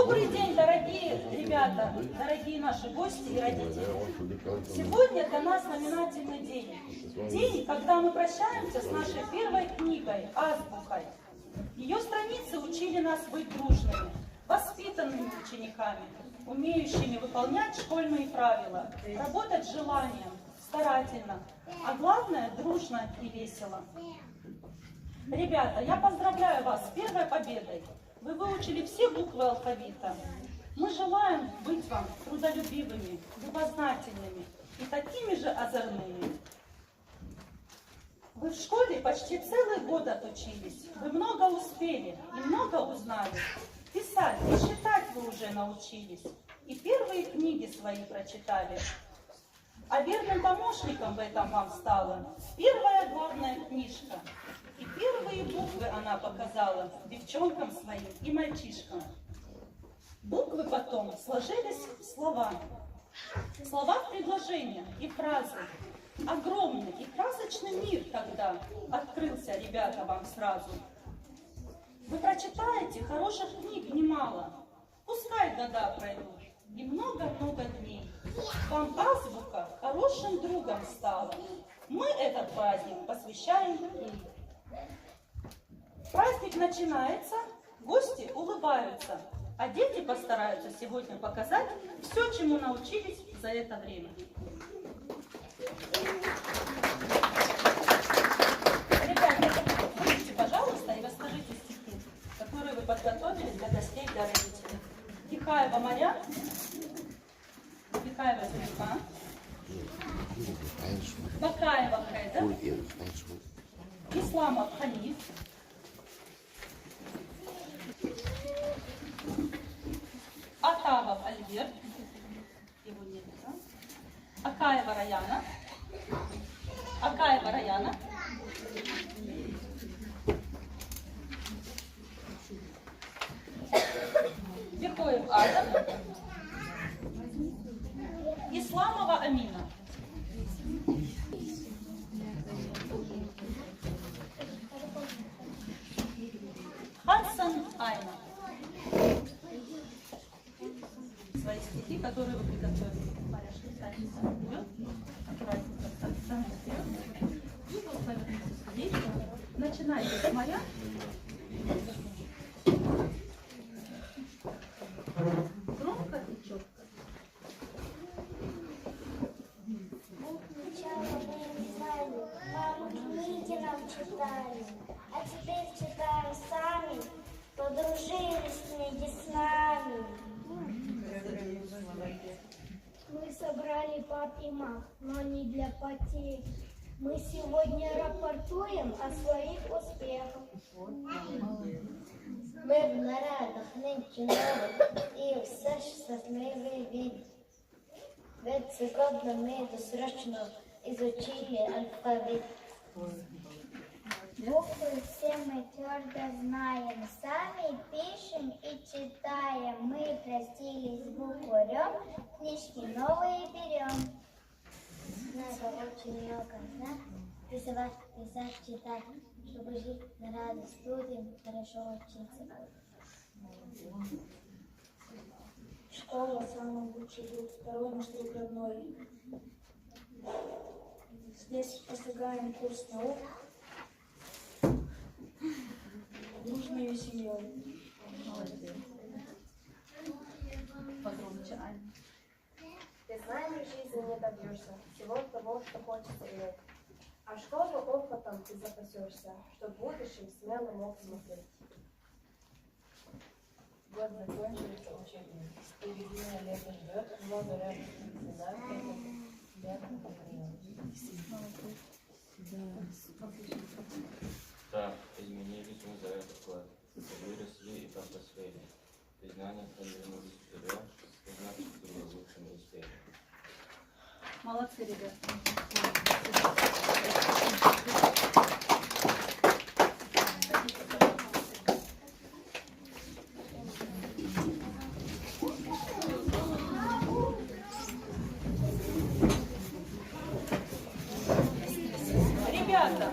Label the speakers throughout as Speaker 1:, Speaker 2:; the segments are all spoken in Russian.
Speaker 1: Добрый день, дорогие ребята, дорогие наши гости и родители. Сегодня для нас знаменательный день. День, когда мы прощаемся с нашей первой книгой «Азбукой». Ее страницы учили нас быть дружными, воспитанными учениками, умеющими выполнять школьные правила, работать с желанием, старательно, а главное – дружно и весело. Ребята, я поздравляю вас с первой победой. Вы выучили все буквы алфавита. Мы желаем быть вам трудолюбивыми, любознательными и такими же озорными. Вы в школе почти целый год отучились. Вы много успели и много узнали. Писать и считать вы уже научились. И первые книги свои прочитали. А верным помощником в этом вам стала первая главная книжка. И первые буквы она показала девчонкам своим и мальчишкам. Буквы потом сложились в слова. Слова в предложения и фразы. Огромный и красочный мир тогда открылся, ребята, вам сразу. Вы прочитаете хороших книг немало. Пускай года пройдут и много-много дней. Вам азбука хорошим другом стала. Мы этот праздник посвящаем ей. Праздник начинается, гости улыбаются, а дети постараются сегодня показать все, чему научились за это время. Ребята, выйдите, пожалуйста, и расскажите стихи, которые вы подготовили для гостей, для родителей. Кихаева Марья, Кихаева Зульфа, Бакаева Хейдер, Исламов Ханиф, Атавов Альберт, его нет, да? Акаева Раяна, Бекоев Адам, Исламова Амина. Хасан Айна. Свои стихи, которые вы приготовили. Марья, ставьте вперед. Аккуратненько ставьте вперед. Угол повернитесь здесь. Начинайте с Марья. Громко и четко.
Speaker 2: Сначала мы не знали, маму книги нам читали, а теперь читаем сами, подружились книги с нами. Мы собрали пап и мам, но не для потерь. Мы сегодня рапортуем о своих успехах. Ми в нарадах нинче нових і все ж щасливий від. Ведь сегодня мы досрочно изучили алфавит. Буквы все мы твердо знаем, сами пишем и читаем. Мы простились с букварем, книжки новые берем. Надо очень много знать, рисовать, писать, читать, чтобы жить на радость людям, хорошо учиться. Школа – самый лучший друг, второй наш друг родной. Здесь постигаем курс наук дружной семьей.
Speaker 1: Молодец. Погромче, Аня.
Speaker 3: Ты знаний жизни не добьешься, всего того, что хочется иметь. А школу опытом ты запасешься, чтобы в будущем смело мог смотреть.
Speaker 4: Год закончился учебный. Впереди меня лето ждет, много разных председателей.
Speaker 5: Да, изменились мы за этот год. Выросли и повзрослели. Признание продвинулись вперед, значит, было лучше не успели.
Speaker 1: Молодцы, ребята. Ребята,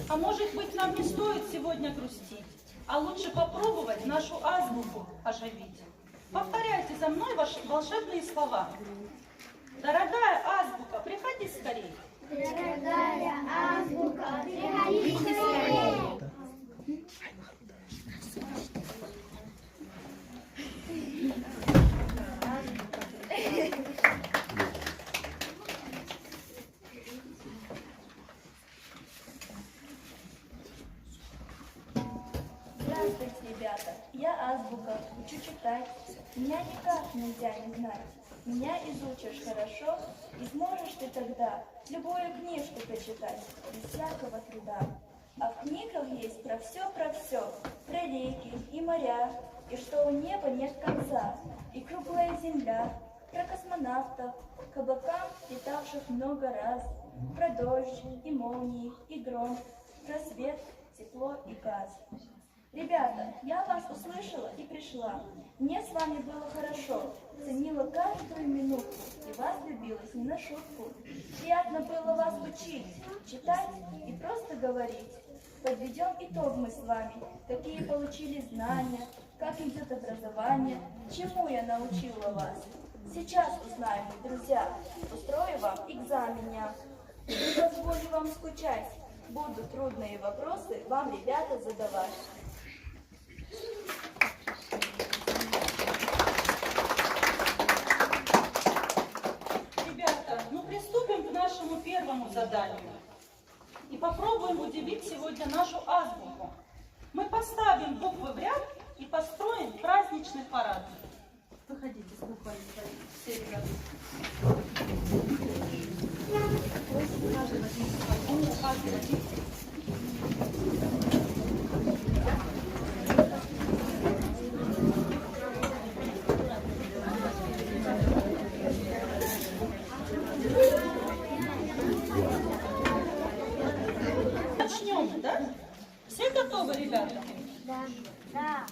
Speaker 1: а может быть нам не стоит сегодня грустить, а лучше попробовать нашу азбуку оживить. Повторяйте за мной ваши волшебные слова. Дорогая азбука, приходи скорее.
Speaker 2: Дорогая азбука, приходи скорее.
Speaker 6: Здравствуйте, ребята! Я Азбука, учу читать. Меня никак нельзя не знать. Меня изучишь хорошо, и сможешь ты тогда любую книжку прочитать, без всякого труда. А в книгах есть про все, про реки и моря, и что у неба нет конца, и круглая земля, про космонавтов, к облакам летавших много раз, про дождь и молнии, и гром, про свет, тепло и газ. Ребята, я вас услышала и пришла. Мне с вами было хорошо, ценила каждую минутку и вас любилась не на шутку. Приятно было вас учить, читать и просто говорить. Подведем итог мы с вами, какие получили знания, как идет образование, чему я научила вас. Сейчас узнаем, друзья, устрою вам экзамен. Не позволю вам скучать, будут трудные вопросы вам, ребята, задавать.
Speaker 1: Ребята, ну приступим к нашему первому заданию. И попробуем удивить сегодня нашу азбуку. Мы поставим буквы в ряд и построим праздничный парад. Выходите с буквами своими, все ребята. Каждый возьмите свою букву, каждый возьмите. Начнем, да? Все готовы, ребята?
Speaker 2: Да. Да.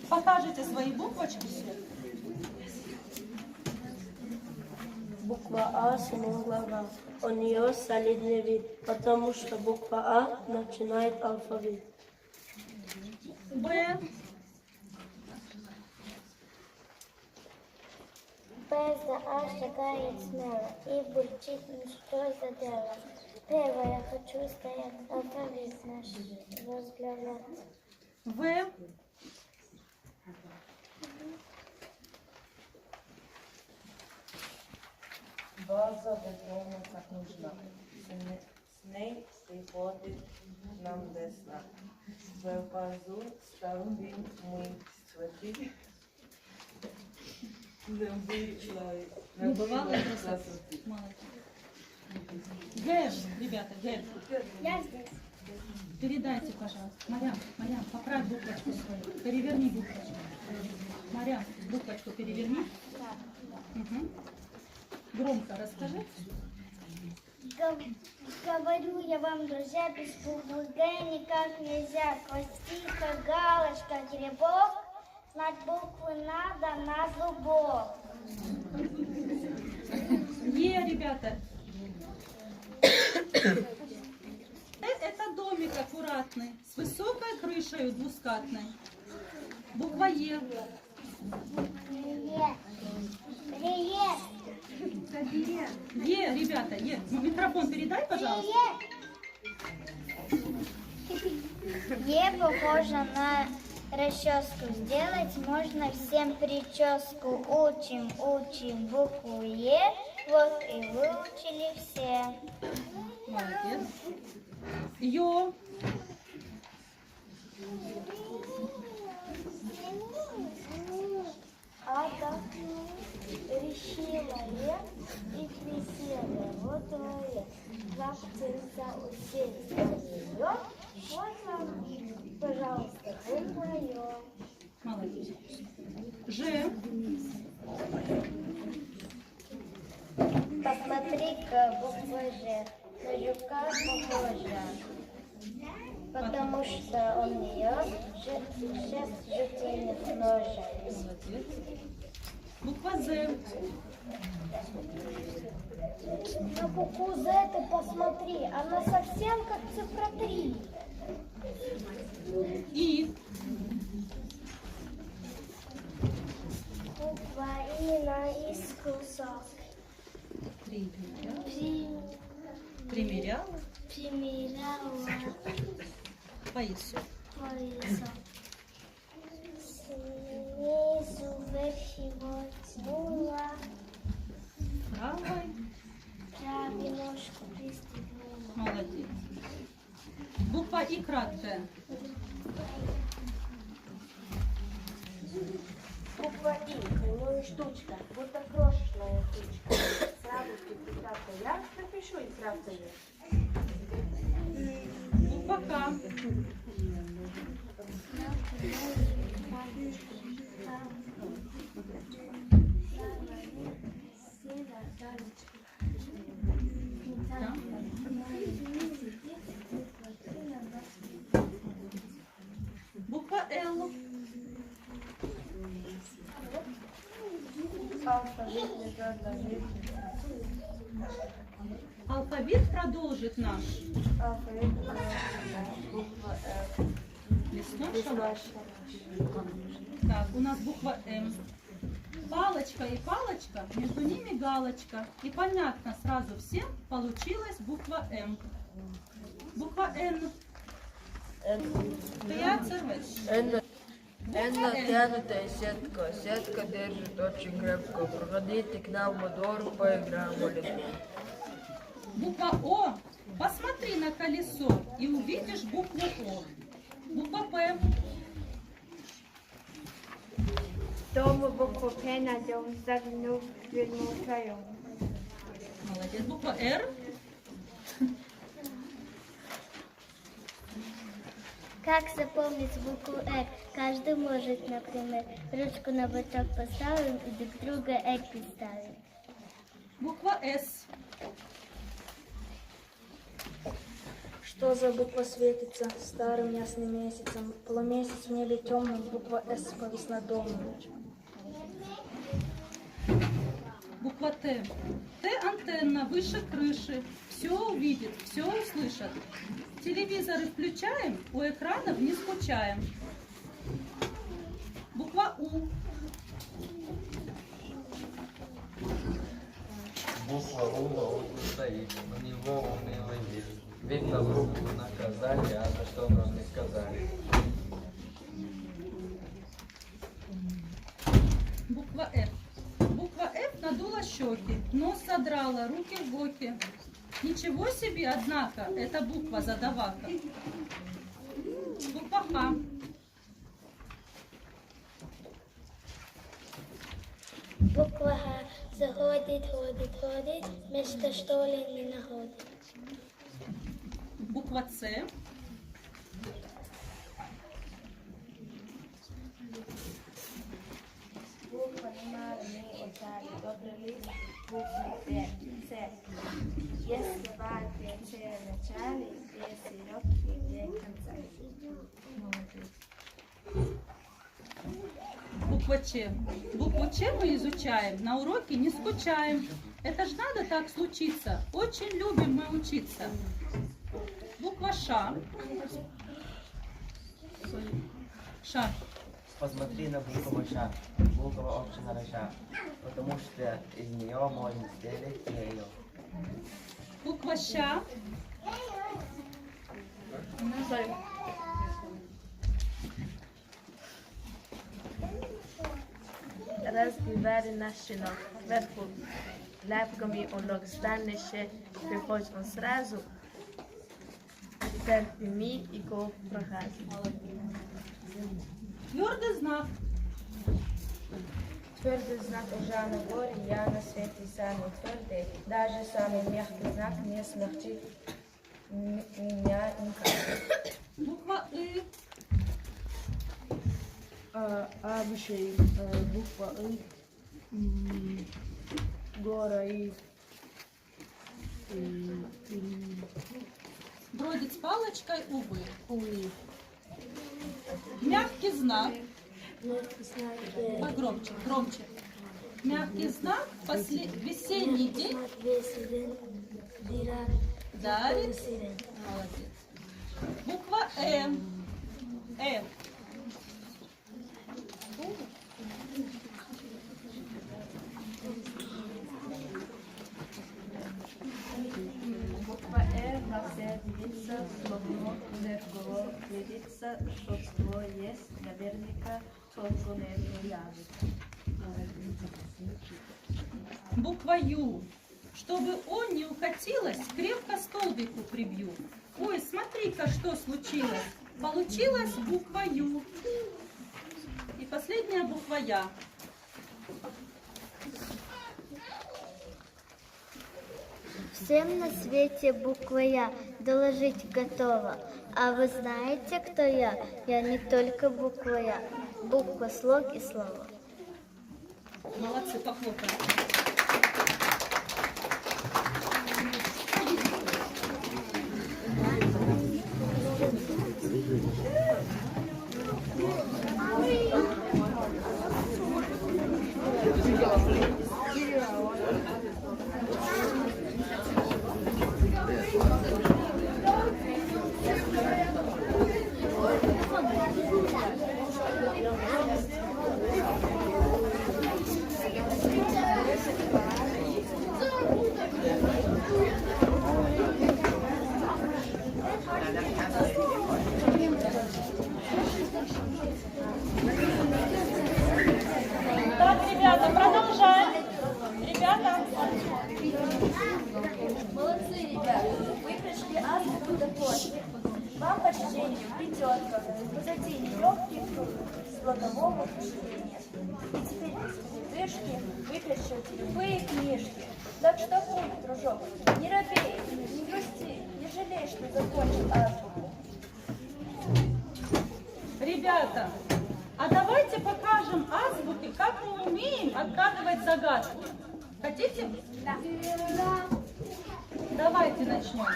Speaker 1: Покажите свои буквочки все.
Speaker 7: Буква А самоглава. У нее солидный вид, потому что буква А начинает алфавит.
Speaker 1: Б.
Speaker 2: Б за А шагает смело и бурчит, ну что за дело. Первое, хочу стоять, алфавит наш возглавлять.
Speaker 1: В.
Speaker 4: База выполнена как нужна. С ней приходит нам весна. В базу ставим мы схватили.
Speaker 1: Бывало красоты. Г, ребята, Г.
Speaker 2: Я здесь.
Speaker 1: Передайте, пожалуйста. Марьям, поправь буквочку свою. Переверни буквочку. Марьям, буквочку переверни. Угу. Громко расскажи.
Speaker 2: Говорю я вам, друзья, без буквы Г никак нельзя. Хвостика, галочка, грибок, знать буквы надо на зубок.
Speaker 1: Ребята. Это домик аккуратный, с высокой крышей двускатной. Буква Е.
Speaker 2: Привет.
Speaker 1: Ребята, Е. Микрофон передай, пожалуйста.
Speaker 2: Е похоже на расческу. Сделать можно всем прическу. Учим букву Е. Вот и выучили все.
Speaker 1: Молодец. Ё.
Speaker 2: Ада решила и присела во дворе. Завтра уселись на нее. Вот вам, пожалуйста, буква Ё.
Speaker 1: Молодец. Ж.
Speaker 2: Посмотри-ка, буква Ж. На жука похожа. Потому что он нее 6 жутейных ножа.
Speaker 1: Молодец. Буква З.
Speaker 2: На букву З ты посмотри, она совсем как цифра 3.
Speaker 1: И.
Speaker 2: Воина искусов.
Speaker 1: Примеряла.
Speaker 2: Примеряла
Speaker 1: Поясу.
Speaker 2: поясом. Снизу вверх его тянула,
Speaker 1: Правой.
Speaker 2: правую ножку пристегнула.
Speaker 1: Молодец. Буква И краткая.
Speaker 3: Буква И, ну и штучка, будто крошечная штучка. Сразу печатка я напишу и сразу я.
Speaker 1: Буква К. Да. Буква Л. Алфавит продолжит наш. Листочек. Так, у нас буква М. Палочка и палочка, между ними галочка. И понятно сразу всем, получилась буква М. Буква Н.
Speaker 8: Н натянутая сетка. Сетка держит очень крепко. Проходите к нам во двор, поиграем в лесу.
Speaker 1: Буква О. Посмотри на колесо и увидишь букву О. Буква П.
Speaker 2: Дома букву П найдем, заглянув в дверную втроем.
Speaker 1: Молодец. Буква Р.
Speaker 2: Как запомнить букву «Р»? Каждый может, например, ручку на бочок поставим и друг друга «Р» представим.
Speaker 1: Буква С.
Speaker 9: Что за буква светится старым ясным месяцем? Полумесяц в небе темном, буква С повис над домом.
Speaker 1: Буква Т. Т антенна выше крыши. Все увидит, все услышит. Телевизоры включаем, у экранов не скучаем. Буква У.
Speaker 10: Буква У на углу стоит, у него унылый вид. Видно, букву наказали, а за что нам не сказали.
Speaker 1: Буква Ф. Буква Ф надула щеки, нос задрала, руки в боки. Ничего себе, однако, эта буква задавака. Буква Х.
Speaker 2: Буква Х. Заходит, ходит, ходит, место что ли не находит.
Speaker 1: Буква С.
Speaker 6: Буква нема, не отдали, добрый лист, буква С. Если ватре в начале, две середки, две конца.
Speaker 1: Буква Ч. Букву Ч мы изучаем, на уроке не скучаем. Это ж надо так случиться. Очень любим мы учиться. Буква Ш. Ш.
Speaker 11: Посмотри на букву Ш. Буква очень хороша, потому что из нее можно сделать ею.
Speaker 1: Буква Щ.
Speaker 8: Разговаривай на щенок. Вверху лапками он ног станешь, приходит он сразу. Терпими и го проходи.
Speaker 1: Твердый знак.
Speaker 3: Твердый знак уже на горе, я на свете самый твердый. Даже самый мягкий знак не смягчит меня никак.
Speaker 1: Буква И.
Speaker 9: Обычай, буква И, гора И.
Speaker 1: Бродит с палочкой, увы. Мягкий знак. Погромче, громче. Мягкий знак, весенний день дарит. Молодец. Буква М.
Speaker 6: что есть, наверняка только не явится.
Speaker 1: Буква Ю. Чтобы он не укатилась, крепко столбику прибью. Ой, смотри-ка, что случилось. Получилась буква Ю. И последняя буква Я.
Speaker 2: Всем на свете буква Я доложить готова. А вы знаете, кто я? Я не только буква Я. Буква, слог и слово.
Speaker 1: Молодцы, похлопаем. Так, ребята, продолжаем. Ребята.
Speaker 6: Молодцы, ребята, вы пришли азбуку до корня. Вам по чтению пятерка, позади легкий круг слогового мышления. И теперь без передышки выпишите любые книжки. Так что помни, дружок, не робей, не грусти, не жалей, что закончил азбуку.
Speaker 1: Ребята, а давайте покажем азбуке, как мы умеем отгадывать загадки. Хотите? Да. Давайте начнем.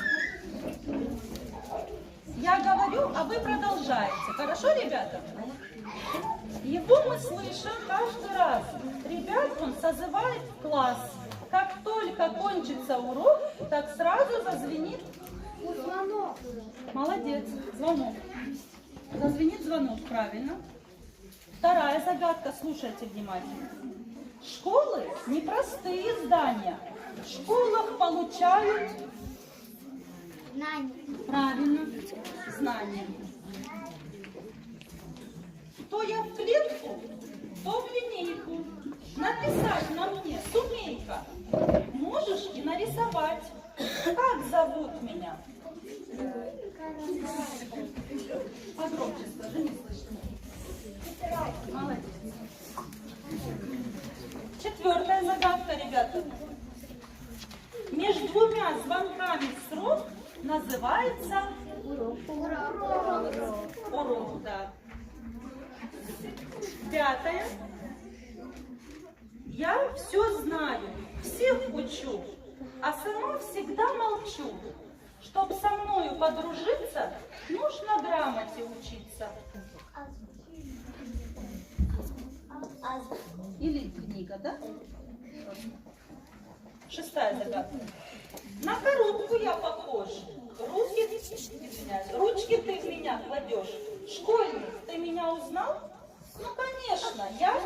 Speaker 1: Я говорю, а вы продолжаете. Хорошо, ребята? Его мы слышим каждый раз. Ребят он созывает в класс. Как только кончится урок, так сразу зазвенит звонок. Молодец, звонок. Зазвенит звонок, правильно. Вторая загадка, слушайте внимательно. Школы непростые здания. В школах получают
Speaker 2: Знания.
Speaker 1: правильно знания. То я в клетку, то в линейку. Написать на мне сумейка. Можешь и нарисовать. Как зовут меня? Погромче скажи, не слышно. Молодец. Четвертая загадка, ребята. Между двумя звонками срок называется урок, да. Пятое. Я все знаю, всех учу, а сама всегда молчу. Чтоб со мною подружиться, нужно грамоте учиться. Или книга, да? Шестая загадка. На коробку я похож. Ручки ты в меня кладешь. Школьник, ты меня узнал? Ну, конечно, я...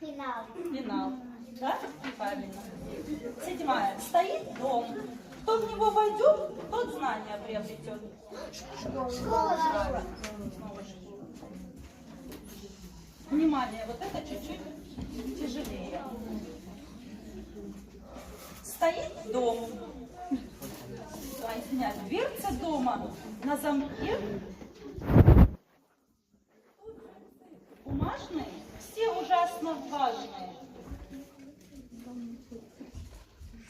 Speaker 1: Пенал. Да? Правильно. Седьмая. Стоит дом. Кто в него войдет, тот знания приобретет. Школа. Внимание, вот это чуть-чуть тяжелее. Стоит дом. Извиняюсь, дверца дома на замке. Бумажные, все ужасно важные.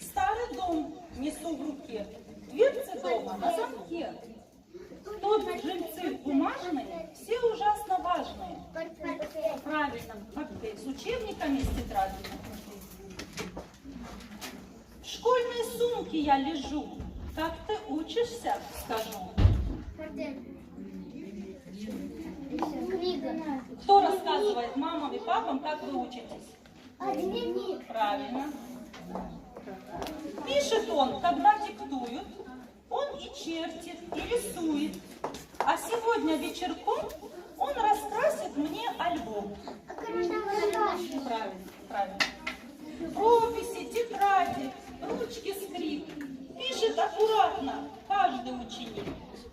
Speaker 1: Старый дом несу в руке. Дверцы дома на замке. Тут жильцы бумажные, все ужасно важные. Правильно, портфель с учебниками, с тетрадями. В школьной сумке я лежу. Как ты учишься, скажу.
Speaker 2: Книга.
Speaker 1: Кто рассказывает мамам и папам, как вы учитесь?
Speaker 2: Дневник.
Speaker 1: Правильно. Пишет он, когда диктуют, он и чертит, и рисует. А сегодня вечерком он раскрасит мне альбом. Правильно, правильно. Прописи, тетради, ручки скрип. Пишет аккуратно каждый ученик.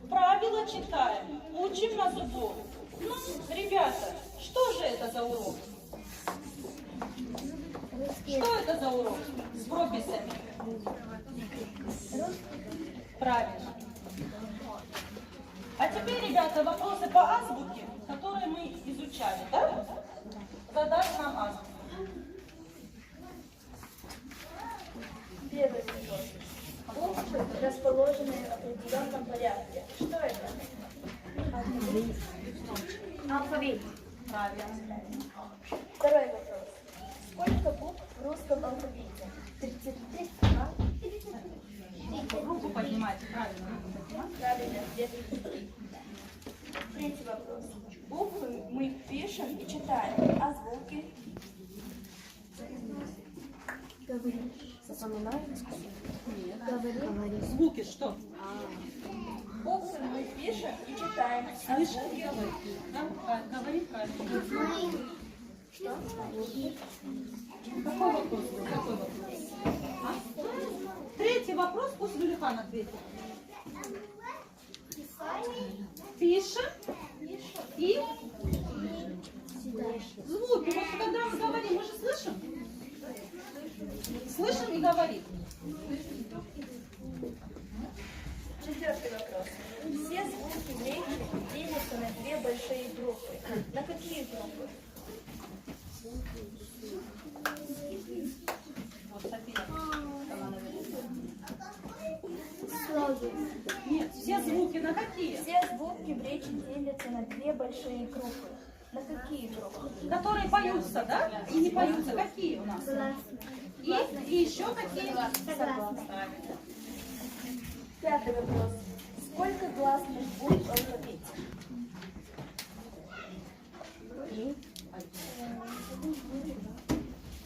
Speaker 1: Правила читаем, учим на зубок. Ну, ребята, что же это за урок? Что это за урок с прописями? Правильно. А теперь, ребята, вопросы по азбуке, которые мы изучали, да? Задай нам азбуку.
Speaker 6: Первый вопрос. Буквы, расположенные в определенном порядке. Что это? Алфавит.
Speaker 1: Правильно.
Speaker 6: Второй вопрос. Сколько букв в русском алфавите? 33.
Speaker 1: Руку поднимайте, правильно.
Speaker 6: Правильно, 33. Третий вопрос. Буквы мы пишем и читаем, а звуки?
Speaker 1: Звуки что?
Speaker 6: Буквы мы пишем и читаем, а
Speaker 1: Слышь,
Speaker 6: звуки?
Speaker 1: говори правильно. Что? Какой вопрос? Какой вопрос? А? Третий вопрос, пусть Гулихан ответит. Пишем и звуки. Вот когда мы говорим, мы же слышим? Слышим и говорим.
Speaker 6: Четвертый вопрос. Все звуки в речи делятся на две большие группы. На какие группы?
Speaker 1: Вот София.
Speaker 2: Слоги.
Speaker 1: Нет, все звуки на какие?
Speaker 6: Все звуки в речи делятся на две большие группы. На какие группы?
Speaker 1: Которые поются, да? И не поются. Какие у нас? И еще какие? Правильно.
Speaker 6: Пятый вопрос. Сколько гласных букв в алфавите?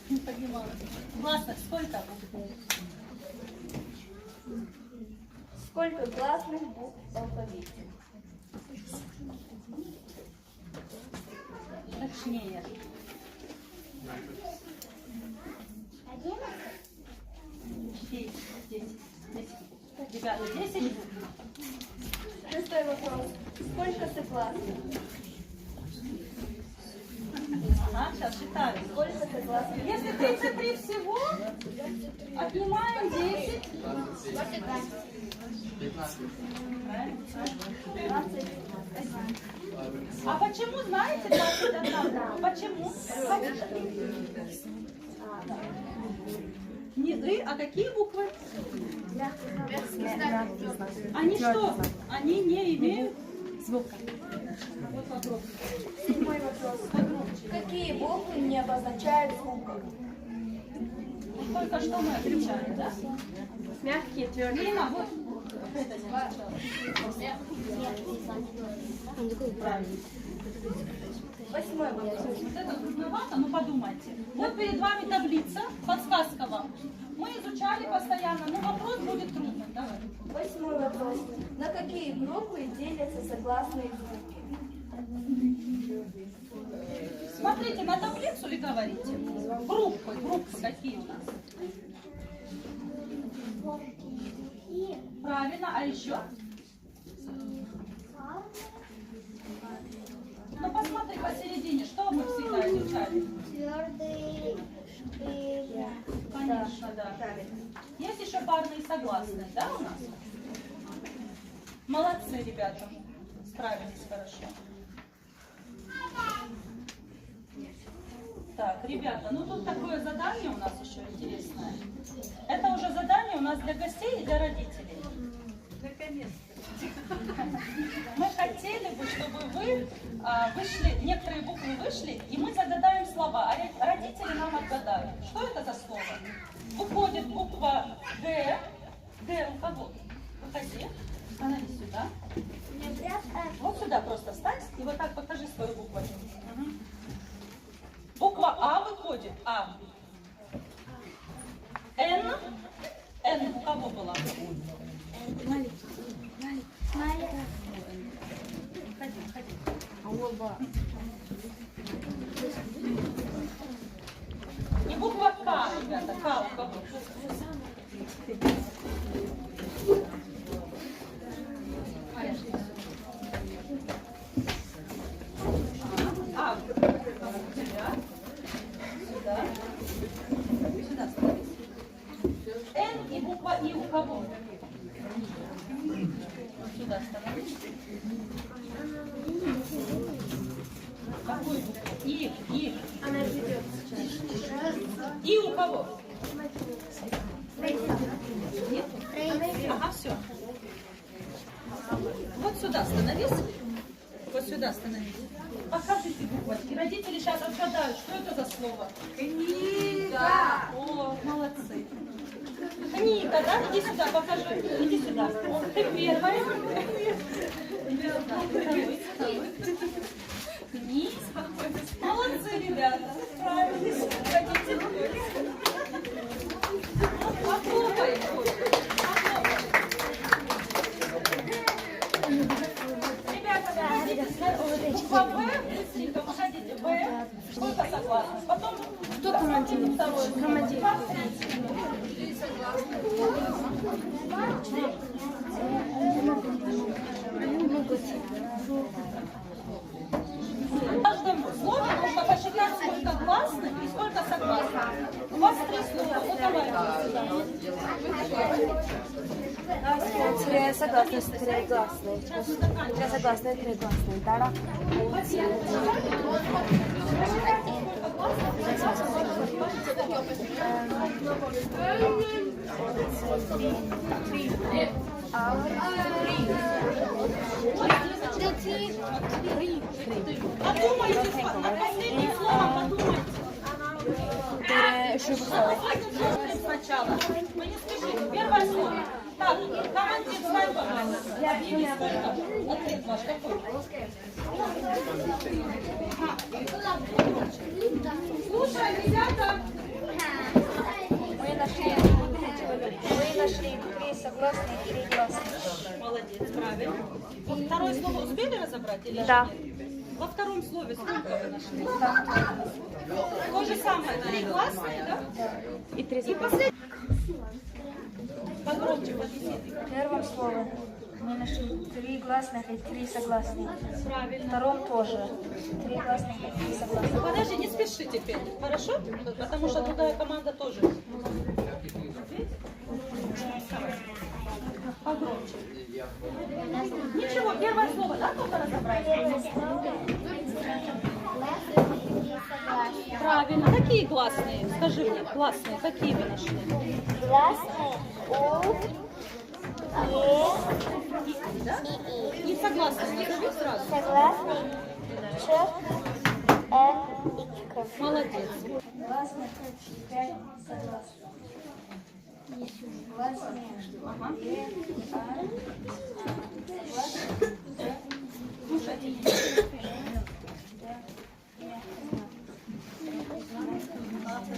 Speaker 1: Не понимала. Гласных сколько?
Speaker 6: Сколько гласных букв в алфавите?
Speaker 1: Точнее. 10. Ребята, 10.
Speaker 6: Шестой вопрос. Сколько согласных?
Speaker 1: Ага, сейчас считаю.
Speaker 6: Сколько согласных?
Speaker 1: Если 33 всего, отнимаем 10.
Speaker 2: 20.
Speaker 1: А почему, знаете, 21? Почему? Не «ы», а какие буквы? Они что? Они не имеют звука. Вот вопрос.
Speaker 6: Седьмой вопрос. Какие буквы не обозначают звука?
Speaker 1: Только что мы отвечали, да?
Speaker 9: Мягкие, твердые.
Speaker 1: Лина, вот. Правильно.
Speaker 6: Восьмой вопрос.
Speaker 1: Вот это трудновато, но подумайте. Вот перед вами таблица, подсказка вам. Мы изучали постоянно, но вопрос будет трудным. Давай.
Speaker 6: Восьмой вопрос. На какие группы делятся согласные звуки?
Speaker 1: Смотрите на таблицу и говорите. Группы какие у нас? Правильно, а еще? Ну посмотри посередине, что мы всегда изучали?
Speaker 2: Твердые и...
Speaker 1: Конечно, да. Есть еще парные согласные, да, у нас? Молодцы, ребята. Справились хорошо. Так, ребята, ну тут такое задание у нас еще интересное. Это уже задание у нас для гостей и для родителей. Наконец-то. Мы хотели бы, чтобы вы вышли, некоторые буквы вышли, и мы загадаем слова, а родители нам отгадают. Что это за слово? Выходит буква Г. Г у кого? Выходи. Становись сюда. Вот сюда просто встань и вот так покажи свою букву. Угу. Буква А выходит. А. Н. Н у кого была? И буква К, ребята, К у кого? Вот сюда становитесь. Покажите буквочки. Родители сейчас отгадают, что это за слово. Книга. О, молодцы. Книга, да? Иди сюда, покажи. Иди сюда. Ты первая. Книга. Молодцы, ребята. Справились. Родители. Похлопаем. Буква В, быстренько, походите, В, сколько согласных? Потом, кто командир? Второе. Командир. В каждом слове нужно посчитать, сколько гласных и сколько согласных. У вас 3 слова. Ну, давайте сюда.
Speaker 12: Три согласные, 3 гласные. 3 согласные, 3 гласные. Да?
Speaker 1: Подумайте, над последним словом подумайте. Сначала. Вы не спешите. Первое слово. Так, командир, встань, пожалуйста. Объяви, сколько? Ответ ваш какой? Слушай, ребята.
Speaker 9: Мы нашли 3 согласные и 3 гласные.
Speaker 1: Молодец, правильно. Вот второе слово успели разобрать? Или
Speaker 9: Да.
Speaker 1: Во втором слове сколько вы нашли? Да. То же самое, 3 гласные, да?
Speaker 9: И 3
Speaker 1: И последнее. Погромче,
Speaker 9: В первом слове мы нашли 3 гласных и 3 согласных.
Speaker 1: Правильно.
Speaker 9: В втором тоже 3 гласных и 3 согласных.
Speaker 1: Подожди, не спеши теперь, хорошо? Потому что другая команда тоже. Погромче. Ничего, первое слово, да, только разобрали? Правильно. Какие гласные? Скажи мне, гласные, какие вы нашли?
Speaker 2: Гласные У,
Speaker 1: Да? И согласные, назови сразу.
Speaker 2: согласные Ч, Н и К.
Speaker 1: Молодец.
Speaker 9: Гласных 5 согласных. Гласные
Speaker 1: Ага.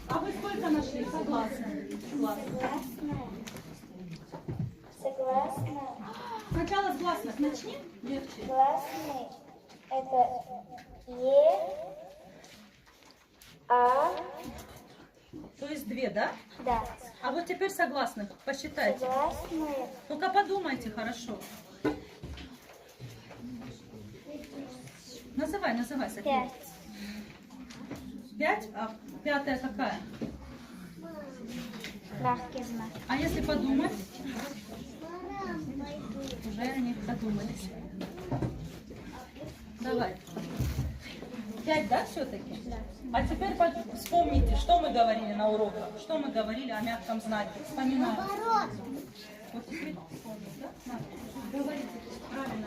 Speaker 1: А вы сколько нашли согласных?
Speaker 2: Согласные.
Speaker 1: Сначала с гласных начни, легче.
Speaker 2: Гласные это Е, А,
Speaker 1: То есть 2, да?
Speaker 2: да.
Speaker 1: А вот теперь согласных посчитайте.
Speaker 2: Согласные
Speaker 1: Только подумайте хорошо. Называй, София.
Speaker 2: 5.
Speaker 1: 5, а 5-я какая?
Speaker 2: Мягкий знак.
Speaker 1: А если подумать? Уже они додумались. Давай. 5, да, все-таки? Да. А теперь вспомните, что мы говорили на уроках. Что мы говорили о мягком знаке. Вспоминаем. Вот теперь вспомните, да? На, говорите правильно.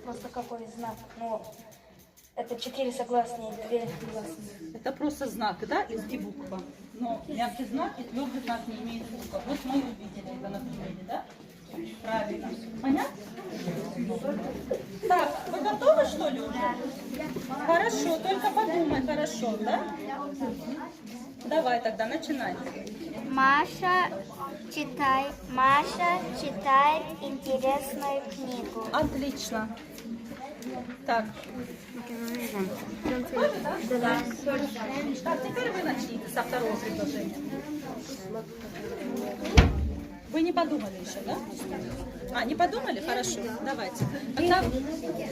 Speaker 9: Просто какой знак? Ну, это 4 согласные и 2 гласные.
Speaker 1: Это просто знак, да, и буква. Но мягкий знак и твердый знак не имеет звука. Вот мы увидели это на примере, да? Правильно. Понятно? Так, вы готовы, что ли, уже? Хорошо, только подумай, хорошо, да? Давай тогда, начинай.
Speaker 2: Маша читает интересную книгу.
Speaker 1: Отлично. Так. Да. Так, теперь вы начните со второго предложения. Вы не подумали еще, да? А, не подумали? Хорошо, давайте. Тогда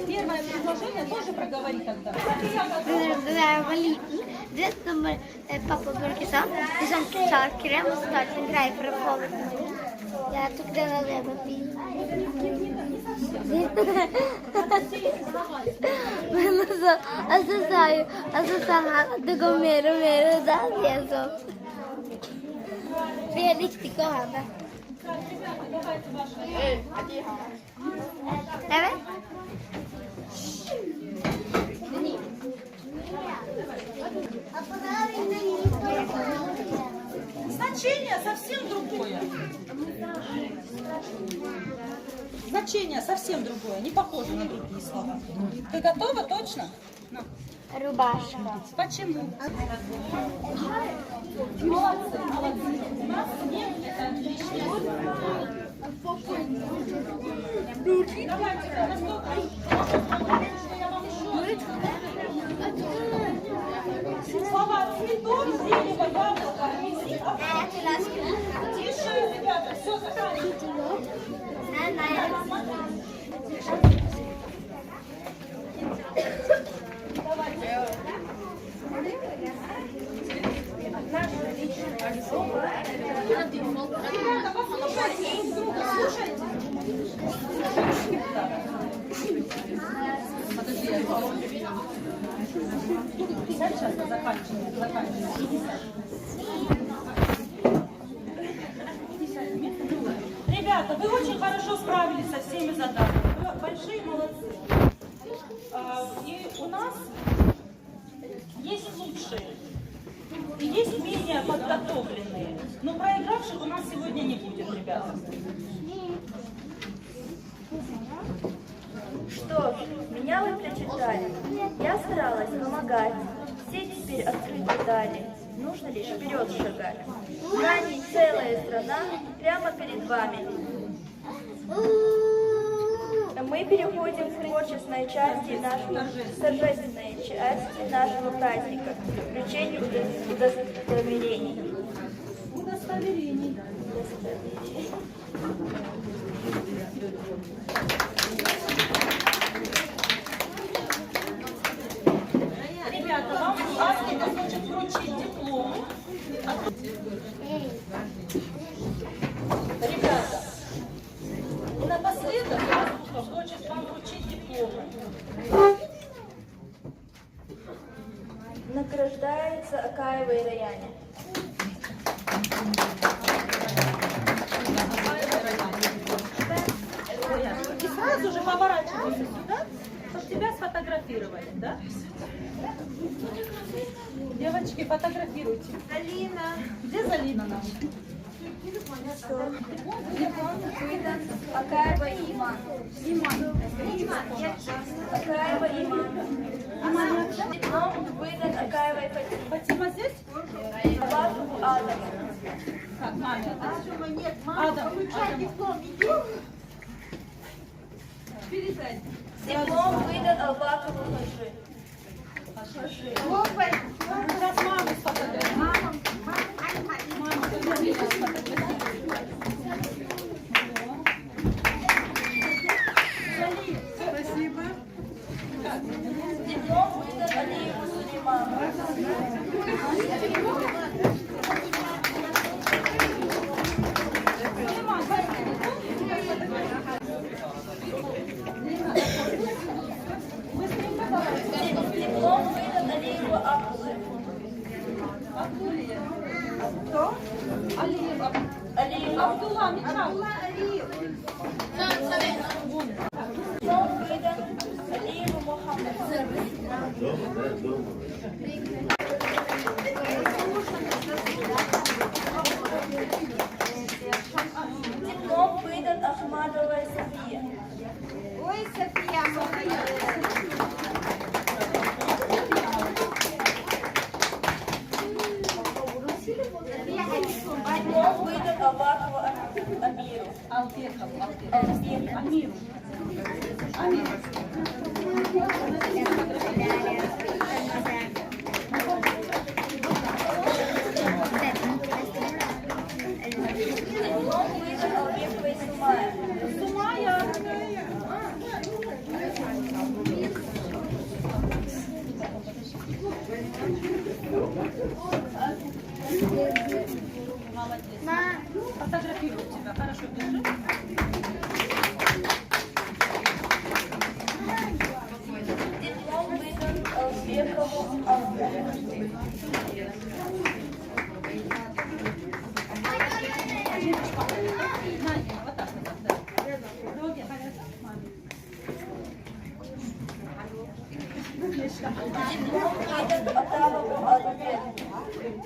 Speaker 1: первое предложение тоже проговори тогда.
Speaker 2: Pappa brukar säga, det är som starkare och stark en grej för att få. Jag tyckte det var väldigt fint. Asal meru dah biasa. Realistik apa? Evet.
Speaker 1: Значение совсем другое. Значение совсем другое, не похоже на другие слова. Ты готова точно? На.
Speaker 2: Рубашка.
Speaker 1: Почему? Молодцы, молодцы. У нас нет, это отличие. Давайте, слова цветок, дерево, яблоко, апельсин, тише, ребята, все, заканчивайте. Ребята, послушайте друг друга, слушайте. Подожди, я сейчас заканчиваю. Ребята, вы очень хорошо справились со всеми задачами. Вы большие молодцы. И у нас есть лучшие и есть менее подготовленные. Но проигравших у нас сегодня не будет, ребята.
Speaker 6: Что ж, меня вы прочитали. Я старалась помогать. Все теперь открыты дали. Нужно лишь вперед шагать. Знаний целая страна прямо перед вами. Мы переходим к творческой части нашего торжественной части нашего праздника, вручению удостоверений.
Speaker 1: Ребята, вам Аська хочет вручить диплом. Ребята, и напоследок Аська хочет вам вручить диплом.
Speaker 6: Награждается Акаева и Раяне.
Speaker 1: И сразу же поворачивайся сюда, чтобы тебя сфотографировали, да? Девочки, фотографируйте. Залина. Где Залина наша?
Speaker 6: Акаева Иман. Акаева Иман. Диплом выдан Акаевой Фатиме.
Speaker 1: Фатима здесь?
Speaker 6: Абакову Адам.
Speaker 1: Как, маме? Адам.
Speaker 6: Диплом выдан Албакову Хажи.
Speaker 1: Сейчас маму сфотографируем. Спасибо.
Speaker 6: Диплом выдан Алиеву Сулейману. Диплом выдан Алиеву Абдуле.
Speaker 1: Кто? Алиев.
Speaker 6: Алиев
Speaker 1: Абдулла, Абдулла Алиев.
Speaker 6: Диплом выдан Алиеву Мухаммад. Диплом выдан Ахмадовой Софии.
Speaker 2: Ой, София,
Speaker 6: Диплом выдан Албакову Амиру.
Speaker 1: Амиру. Амиру.
Speaker 6: Диплом выдан Албековой Сумае.
Speaker 1: Сумая. Молодец. Фотографирую тебя. Хорошо, держи.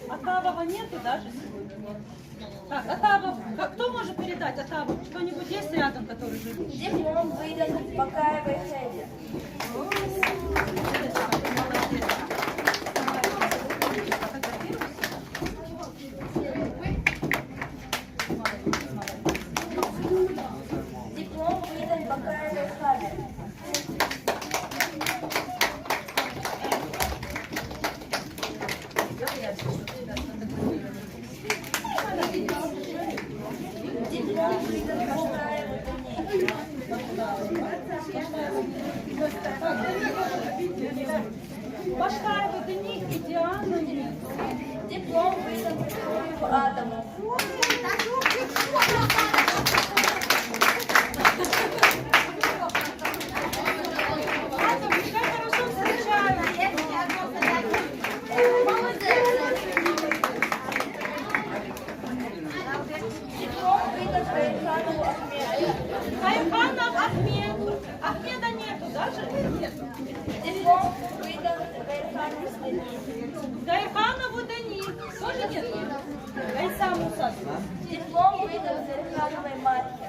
Speaker 1: Атавова нету даже сегодня? Так, Атавов, кто может передать Атавов? Кто-нибудь есть рядом, который живет?
Speaker 6: Диплом выдан Бакаевой Феде. Диплом выдан Бакаевой Фаде. Диплом выдан Башкаевой
Speaker 1: Башкаева Дени и Диана Нильсон.
Speaker 6: Диплом выдан Петрову Адаму. Диплом выдан Гайханову Ахмеду.
Speaker 1: Гайханов Ахмед. Ахмеда нету, даже нету.
Speaker 6: Диплом выдан Гайханову Стани.
Speaker 1: Гайханову Дани. Тоже нету? Гайсаму Саду.
Speaker 6: Диплом выдан Гайхановой Марке.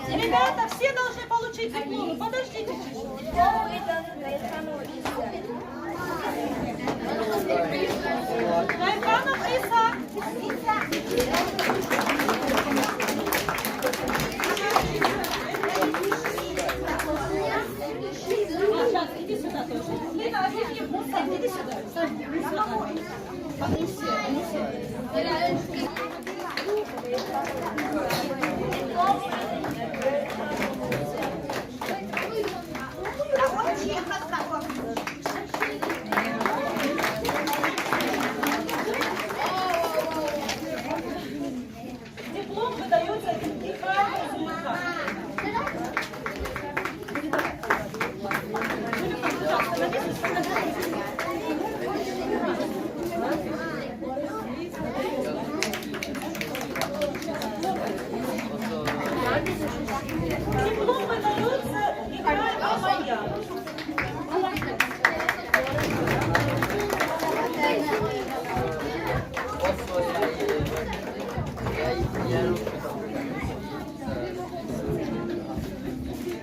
Speaker 1: Ребята, все должны получить дипломы. Подождите чуть-чуть.
Speaker 6: Диплом выдан Гайханову Иса.
Speaker 1: Гайханов Иса. Сейчас, иди сюда тоже. Лена, иди сюда. Сань, иди сюда. Они все. Диплом выдается Михаилу Зулика. Диплом выдается Михаилу Амаяну.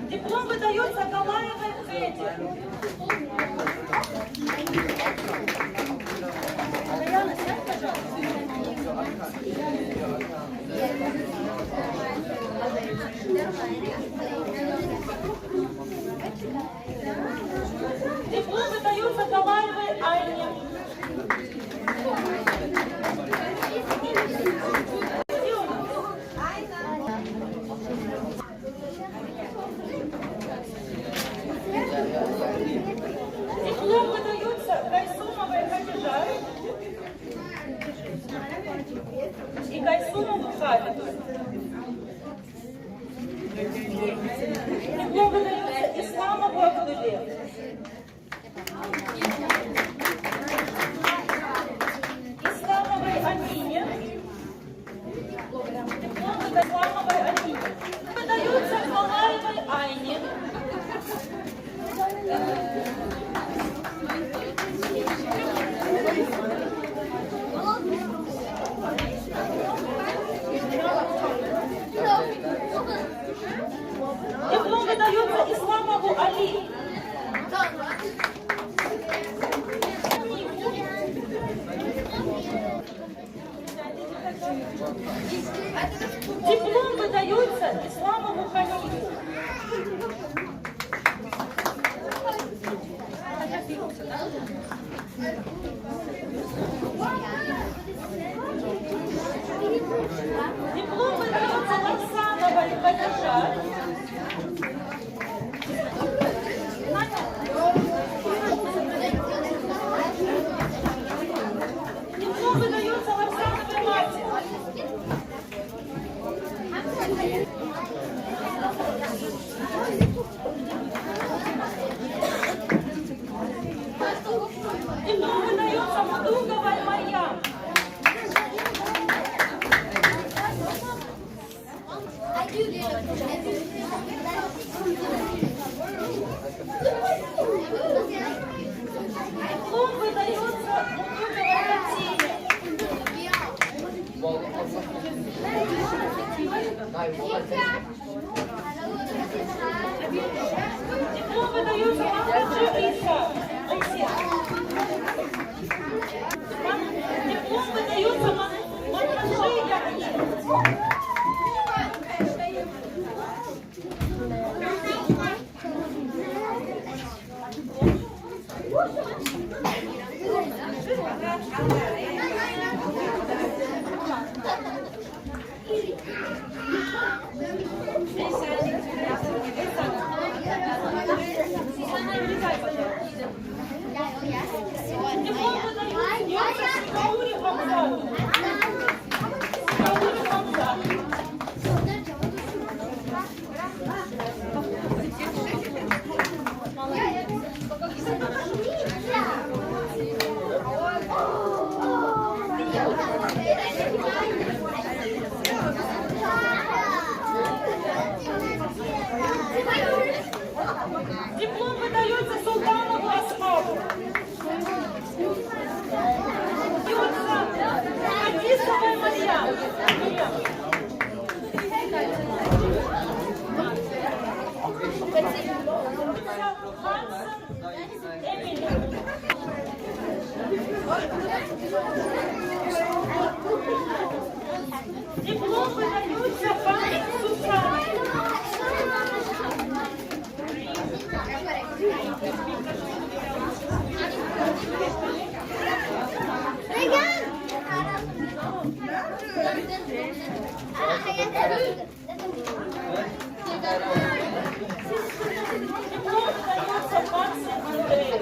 Speaker 1: Диплом выдается Галаевой Феде. Даяна, сядь, пожалуйста. Диплом выдается Галаевой Айне. Диплом выдается Гайсумовой Хадижа и Гайсумову Халиду. Диплом выдается Исламову Абдуле. Исламовой Амине. Диплом выдается Исламовой Амине. Выдается Галаевой Айне. Диплом выдается Исламову Али. Диплом выдается Исламову Ханифу. Диплом выдается Ларсановой Хадижа. Диплом выдается Ларсановой Марте. Диплом выдается Мадуговой Марьям. Диплом выдается Мудуговой Татьяне. Диплом выдается Махаджи Иса. Диплом выдается Махаджи Яхи. Диплом выдается Сикаури Хамзату. Сикаури Хамзату. Диплом выдается Султанову Асхабу. Хадисовой Марьям. Эмили. Диплом выдается Хансен Сусане. Диплом выдается Хансен Андрею.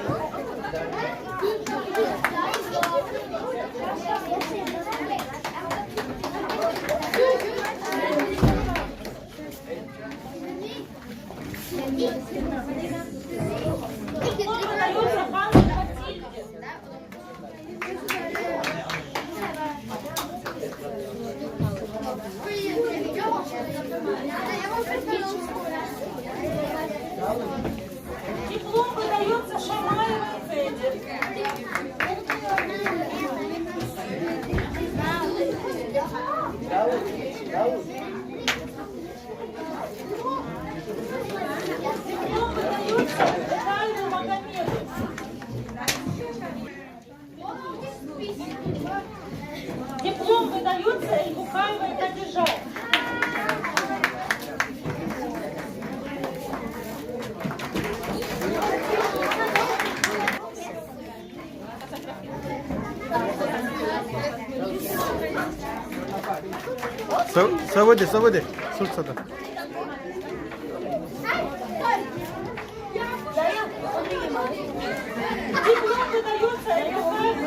Speaker 1: Диплом выдается Хансен Матильде. Диплом выдается Шамаевой Феде. Диплом выдается Виталию Магомеду. Диплом выдается Эльбухаевой Хадиже.
Speaker 13: Savadi, surt sada.
Speaker 1: Диплом выдается Эльбухаевой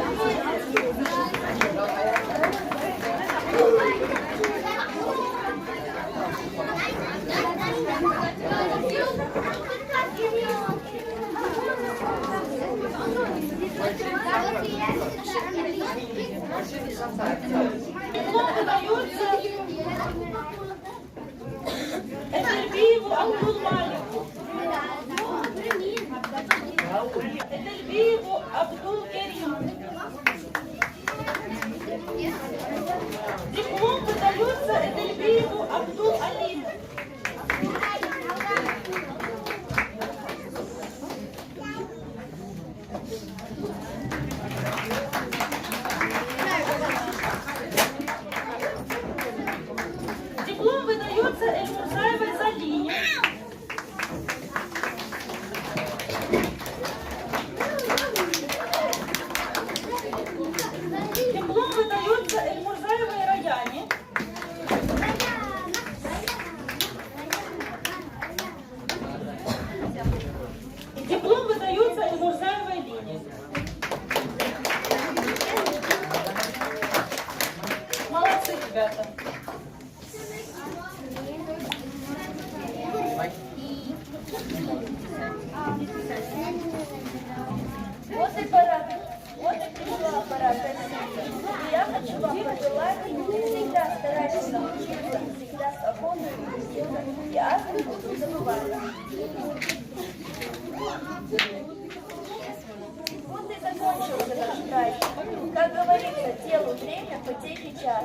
Speaker 1: Диплом выдается Эдельбиеву Абдулмалику. Эдельбиеву Абдул-Кериму. Диплом выдается Эдельбиеву Абдул-Алиму. Диплом выдается Эльмурзаевой Залине.
Speaker 6: Вот и пора, вот и пришла пора России. И я хочу вам пожелать всегда стараться учиться, всегда свободно учиться и азбуку не забывать. Вот и закончился наш праздник. Как говорится, делу время, потехе час.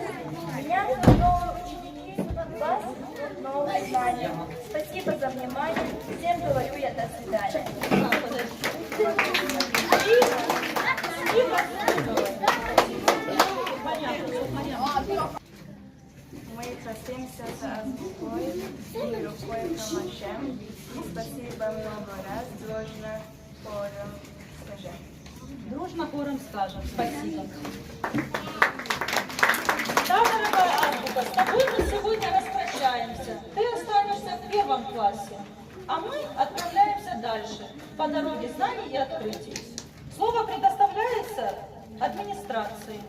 Speaker 6: Меня ждут новые ученики, вас ждут новые знания. Спасибо за внимание. Всем говорю я до свидания. Мы просимся за азбукой и рукой помашем. Спасибо много раз, дружно хором скажем.
Speaker 1: Дружно хором скажем. Спасибо. Да, дорогая Азбука, с тобой мы сегодня распрощаемся. Ты останешься в 1 классе, а мы отправляемся дальше по дороге знаний и открытий. Слово предоставляется администрации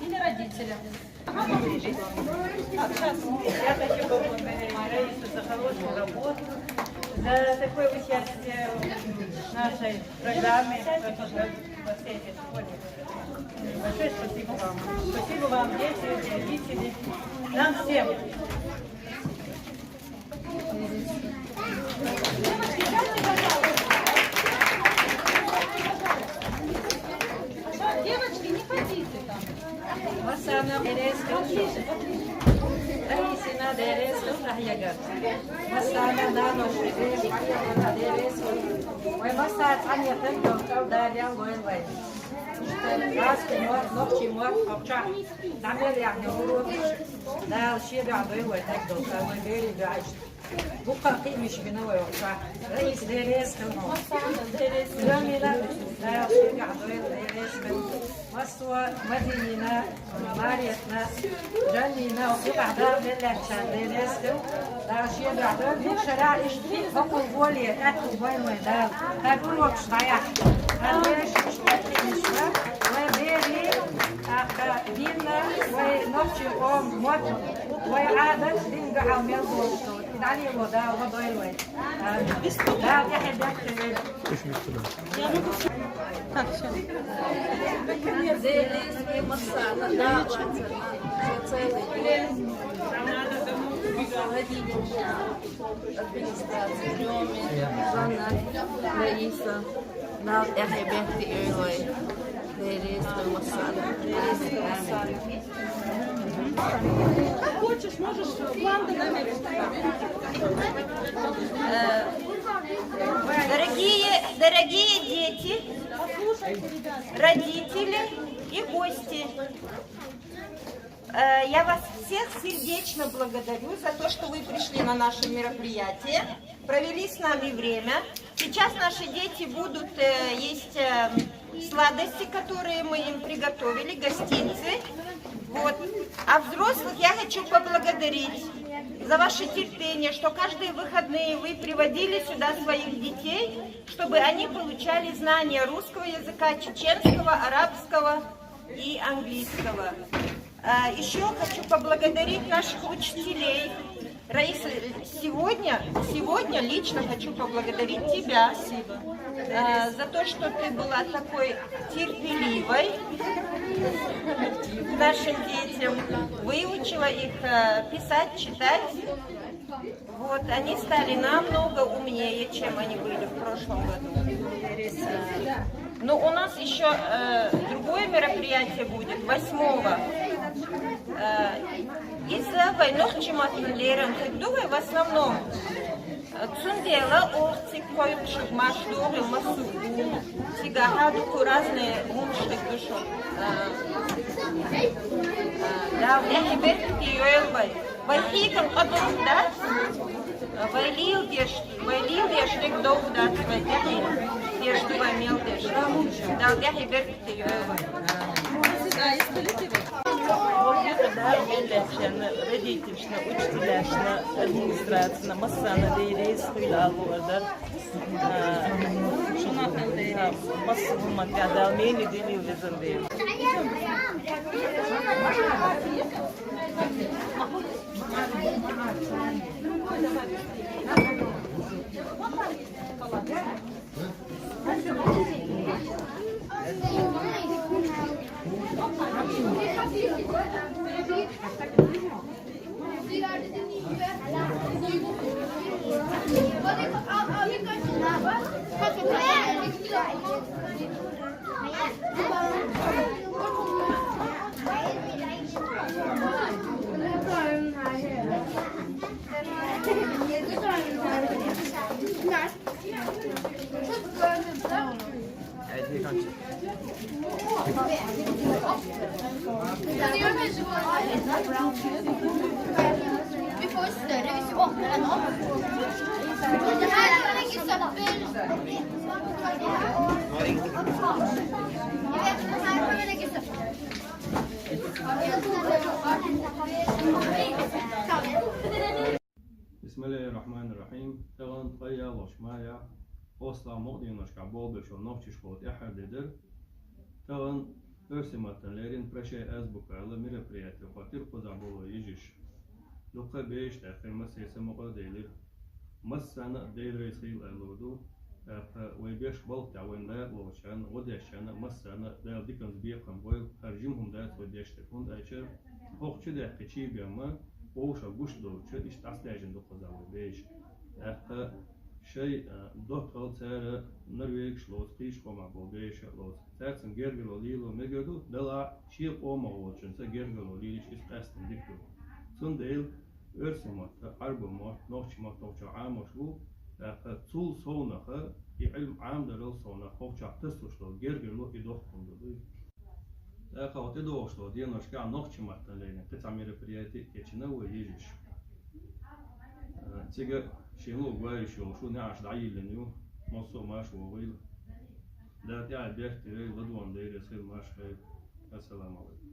Speaker 1: или родителям.
Speaker 14: Я хочу поблагодарить Раису за хорошую работу, за такое участие в нашей программе во всей этой школе. Большое спасибо вам. Спасибо вам, дети, родители, нам всем.
Speaker 1: Девочки, не ходите там.
Speaker 14: Масана Раисина дересу рахягат. Масана дано шведеш рахягат дересу. Ой, масат аньятен доктор дарья лойлай. Раз кумар, ночи мар, обча. Дамер яхнуру. Дал шега дойлай так доктор лойбери гач. Букаки мишбиновой обча. Раис дересу. Рамила дал шега дойлай дересу. Масуа Мадинина, Мариетна, Жанина, وقعدها باللهجة ديريسو، داشي قعدها بشرائش أقول بولي أكل باي ميدان، أقول وقش ضيع، أقولش مشوا، وبيري أخ دينا ونفشي قوم موت، وعادة دين قاعد يلبسوا، دعني ودا وضايلوي، لا يحب يكتب.
Speaker 1: Так, все.
Speaker 8: Делись массана, да, целый день. Администрация, Роми, Жанна, Раиса, нам эхебехти Юлой. Делись массана.
Speaker 1: Как хочешь, можешь план
Speaker 15: Дорогие дети, родители и гости, я вас всех сердечно благодарю за то, что вы пришли на наше мероприятие, провели с нами время. Сейчас наши дети будут есть сладости, которые мы им приготовили, гостинцы. Вот. А взрослых я хочу поблагодарить за ваше терпение, что каждые выходные вы приводили сюда своих детей, чтобы они получали знания русского языка, чеченского, арабского и английского. Еще хочу поблагодарить наших учителей. Раиса, сегодня лично хочу поблагодарить тебя за то, что ты была такой терпеливой к нашим детям, выучила их писать, читать. Вот, они стали намного умнее, чем они были в прошлом году. Но у нас еще другое мероприятие будет 8-го. Из-за войны чематнелерен, в основном Цундела, овцы, койчик, машлоры, масуку, сигараду, разные умши душу. Да, я теперь пьёлбай. Вайхикам кадом, да? Вайлил деш, дов, да, вайхикам. Деш, ваймел деш. Да, я теперь пьёлбай.
Speaker 14: Да, милләтчәне, родительшне, учителяшне, администрацияне, массаны дейрейс, хуйлалуардар. Шунахын дейрейс, массывы макада, мені делил везен дейрейс.
Speaker 16: Vi får større hvis vi åpner den nå. Det her kan legge søppel. Jeg vet, den her kan vi legge søppel.
Speaker 17: بسم الله الرحمن الرحيم. تغن طيا وشمايا أصلا مقدين شكابول بشو نوتش خود أحد در تغن أرسمت ليرين برشة أزبوك على مريبريات خاطر قزعبولو يجيش لقى بيش تأخر مسيسة مقاديلر مسانا دير يسيل ألودو ويبيش بلط عوين لا لوشان وديشان مسانا دا ديكنز بيقن بويل هرجمهم دات وديش تكون أيشر هوخ ده قشي بيما اوشا گوش دو چه ایش تستاجن دو قزاوی بیش اخه شيء دكتور ترى نرويج شلوت قيش قوما بولديش شلوت تاتن جرجلو ليلو مجدو دلا شيء قوما وچن ت جرجلو ليش إسقاستن دكتور سنديل أرسمت أربع نوش نوش عام وشلو طول صونخه علم عام درل صونخ خوش تستوشلو جرجلو يدوخ كندو خاطر دوشلو دي نشكا نوش ماتلين تتعمير برياتي كيتشنا ويجيش تيجا شنو قايش شو نعش دعيل لنيو مصو ماش وغيل ده تعال بيحتري لدوان دير يصير ماش خير. السلام عليكم.